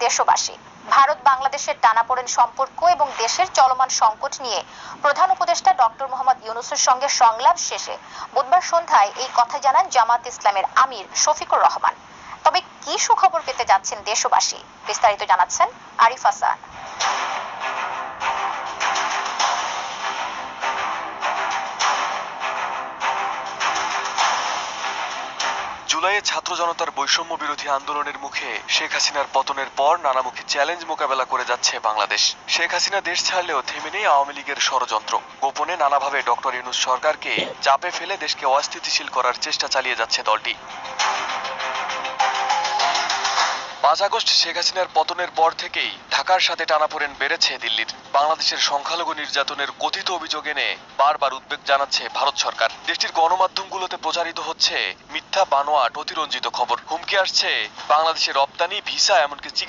দেশবাসী, ভারত বাংলাদেশের টানাপোড়েন সম্পর্ক এবং দেশের চলমান সংকট নিয়ে প্রধান উপদেষ্টা ডক্টর মোহাম্মদ ইউনূসের সঙ্গে সংলাপ শেষে বুধবার সন্ধ্যায় এই কথা জানান জামায়াত ইসলামের আমির শফিকুর রহমান। তবে কি সুখবর পেতে যাচ্ছেন দেশবাসী, বিস্তারিত জানাচ্ছেন আরিফ হাসান। জুলাইয়ে ছাত্র জনতার বৈষম্য বিরোধী আন্দোলনের মুখে শেখ হাসিনার পতনের পর নানামুখী চ্যালেঞ্জ মোকাবেলা করে যাচ্ছে বাংলাদেশ। শেখ হাসিনা দেশ ছাড়লেও থেমে নেই আওয়ামী লীগের ষড়যন্ত্র। গোপনে নানাভাবে ডক্টর ইউনূস সরকারকে চাপে ফেলে দেশকে অস্থিতিশীল করার চেষ্টা চালিয়ে যাচ্ছে দলটি। 5 আগস্ট শেখ হাসিনার পতনের পর থেকেই ঢাকার সাথে টানাপোড়েন বেড়েছে দিল্লির। বাংলাদেশের সংখ্যালঘু নির্যাতনের কথিত অভিযোগ এনে বারবার উদ্বেগ জানাচ্ছে ভারত সরকার। দেশটির গণমাধ্যমগুলোতে প্রচারিত হচ্ছে মিথ্যা, বানোয়াট, অতিরঞ্জিত খবর। হুমকি আসছে বাংলাদেশের রপ্তানি, ভিসা, এমনকি চিকিৎসা